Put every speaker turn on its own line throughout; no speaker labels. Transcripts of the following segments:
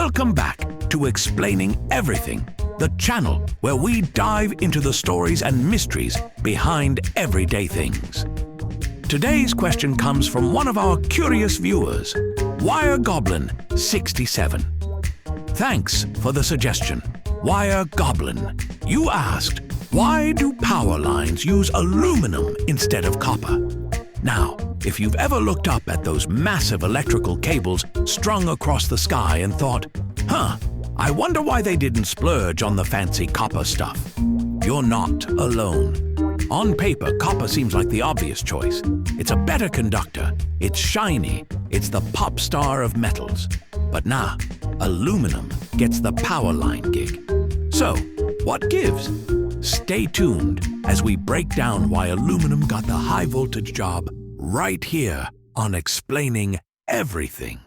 Welcome back to Explaining Everything, the channel where we dive into the stories and mysteries behind everyday things. Today's question comes from one of our curious viewers, Wire Goblin 67. Thanks for the suggestion, Wire Goblin. You asked, why do power lines use aluminum instead of copper? Now, if you've ever looked up at those massive electrical cables strung across the sky and thought, I wonder why they didn't splurge on the fancy copper stuff. You're not alone. On paper, copper seems like the obvious choice. It's a better conductor, it's shiny, it's the pop star of metals. But nah, aluminum gets the power line gig. So, what gives? Stay tuned as we break down why aluminum got the high voltage job right here on Explaining Everything.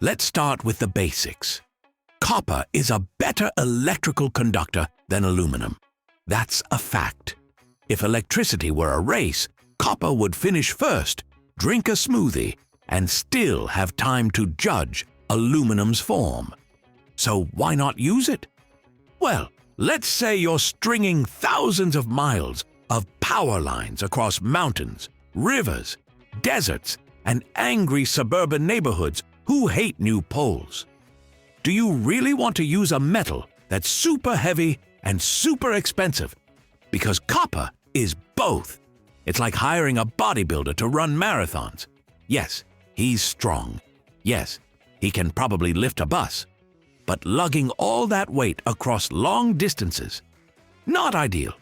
Let's start with the basics. Copper is a better electrical conductor than aluminum. That's a fact. If electricity were a race, copper would finish first, drink a smoothie, and still have time to judge aluminum's form. So why not use it? Well, let's say you're stringing thousands of miles of power lines across mountains, rivers, deserts, and angry suburban neighborhoods who hate new poles. Do you really want to use a metal that's super heavy and super expensive? Because copper is both. It's like hiring a bodybuilder to run marathons. Yes, he's strong. Yes, he can probably lift a bus. But lugging all that weight across long distances, not ideal.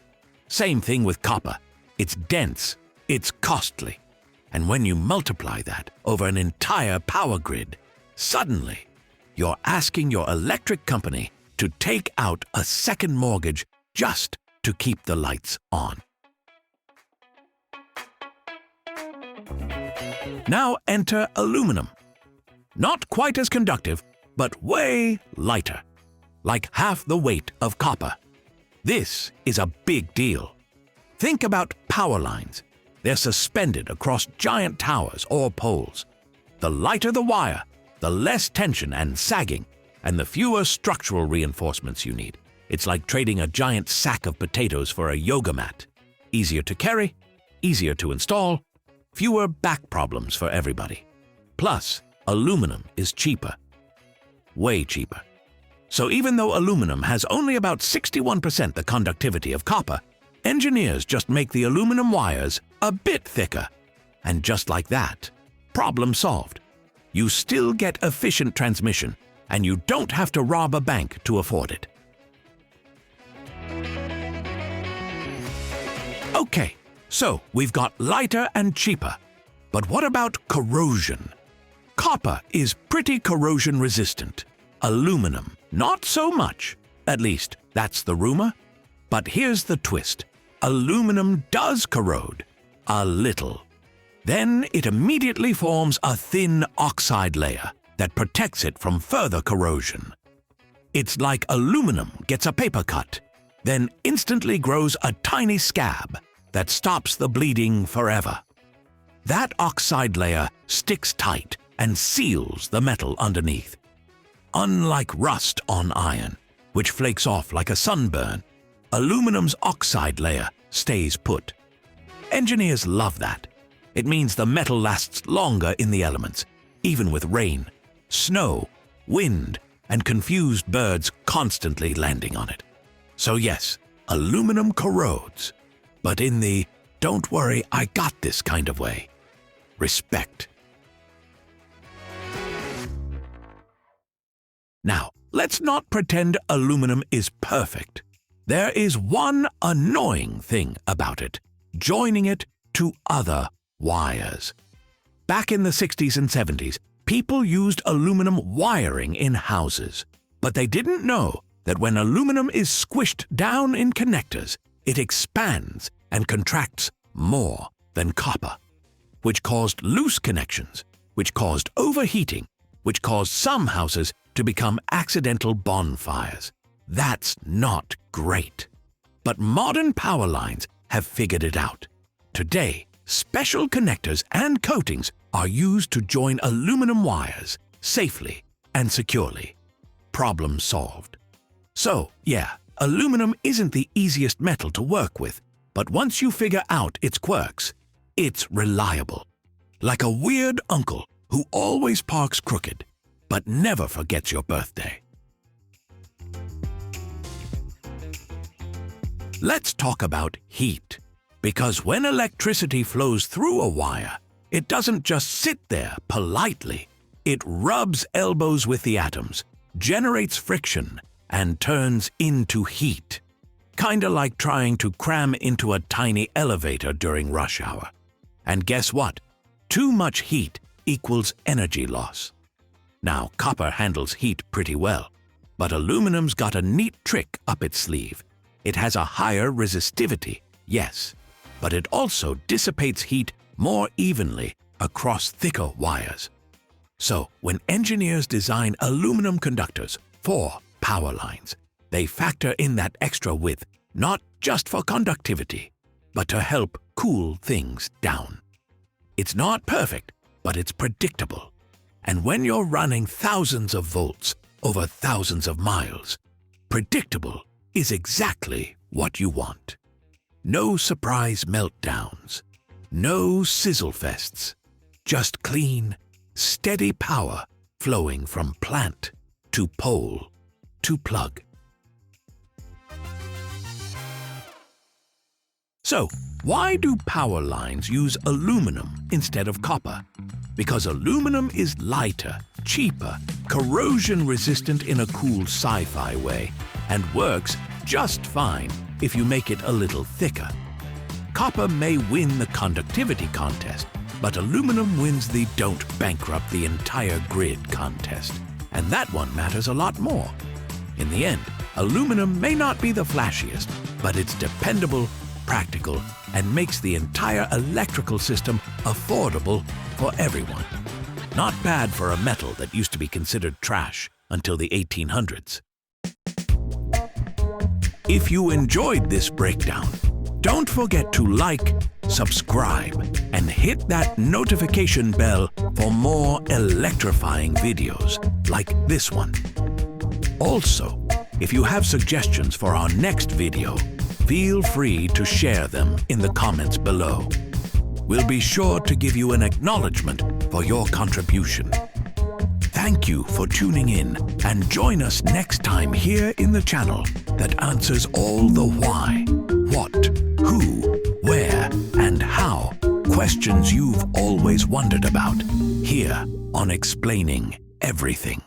Same thing with copper. It's dense, it's costly. And when you multiply that over an entire power grid, suddenly you're asking your electric company to take out a second mortgage just to keep the lights on. Now enter aluminum. Not quite as conductive, but way lighter, like half the weight of copper. This is a big deal. Think about power lines. They're suspended across giant towers or poles. The lighter the wire, the less tension and sagging, and the fewer structural reinforcements you need. It's like trading a giant sack of potatoes for a yoga mat. Easier to carry, easier to install, fewer back problems for everybody. Plus, aluminum is cheaper. Way cheaper. So even though aluminum has only about 61% the conductivity of copper, engineers just make the aluminum wires a bit thicker. And just like that, problem solved. You still get efficient transmission, and you don't have to rob a bank to afford it. Okay, so we've got lighter and cheaper. But what about corrosion? Copper is pretty corrosion resistant. Aluminum, not so much. At least, that's the rumor. But here's the twist. Aluminum does corrode. A little. Then it immediately forms a thin oxide layer that protects it from further corrosion. It's like aluminum gets a paper cut, then instantly grows a tiny scab that stops the bleeding forever. That oxide layer sticks tight and seals the metal underneath. Unlike rust on iron, which flakes off like a sunburn, aluminum's oxide layer stays put. Engineers love that. It means the metal lasts longer in the elements, even with rain, snow, wind, and confused birds constantly landing on it. So yes, aluminum corrodes, but in the "don't worry, I got this" kind of way. Respect. Now, let's not pretend aluminum is perfect. There is one annoying thing about it: joining it to other wires. Back in the 60s and 70s, people used aluminum wiring in houses, but they didn't know that when aluminum is squished down in connectors, it expands and contracts more than copper, which caused loose connections, which caused overheating, which caused some houses to become accidental bonfires. That's not great. But modern power lines have figured it out. Today, Special connectors and coatings are used to join aluminum wires safely and securely. Problem solved. So, yeah, aluminum isn't the easiest metal to work with, but once you figure out its quirks, it's reliable. Like a weird uncle who always parks crooked, but never forgets your birthday. Let's talk about heat. Because when electricity flows through a wire, it doesn't just sit there politely. It rubs elbows with the atoms, generates friction, and turns into heat. Kinda like trying to cram into a tiny elevator during rush hour. And guess what? Too much heat equals energy loss. Now, copper handles heat pretty well, but aluminum's got a neat trick up its sleeve. It has a higher resistivity, yes, but it also dissipates heat more evenly across thicker wires. So, when engineers design aluminum conductors for power lines, they factor in that extra width not just for conductivity, but to help cool things down. It's not perfect, but it's predictable. And when you're running thousands of volts over thousands of miles, predictable is exactly what you want. No surprise meltdowns, no sizzle fests, just clean, steady power flowing from plant to pole to plug. So, why do power lines use aluminum instead of copper? Because aluminum is lighter, cheaper, corrosion-resistant in a cool sci-fi way, and works just fine if you make it a little thicker. Copper may win the conductivity contest, but aluminum wins the don't bankrupt the entire grid contest. And that one matters a lot more. In the end, aluminum may not be the flashiest, but it's dependable, practical, and makes the entire electrical system affordable for everyone. Not bad for a metal that used to be considered trash until the 1800s. If you enjoyed this breakdown, don't forget to like, subscribe, and hit that notification bell for more electrifying videos like this one. Also, if you have suggestions for our next video, feel free to share them in the comments below. We'll be sure to give you an acknowledgement for your contribution. Thank you for tuning in, and join us next time here in the channel that answers all the why, what, who, where, and how questions you've always wondered about, here on Explaining Everything.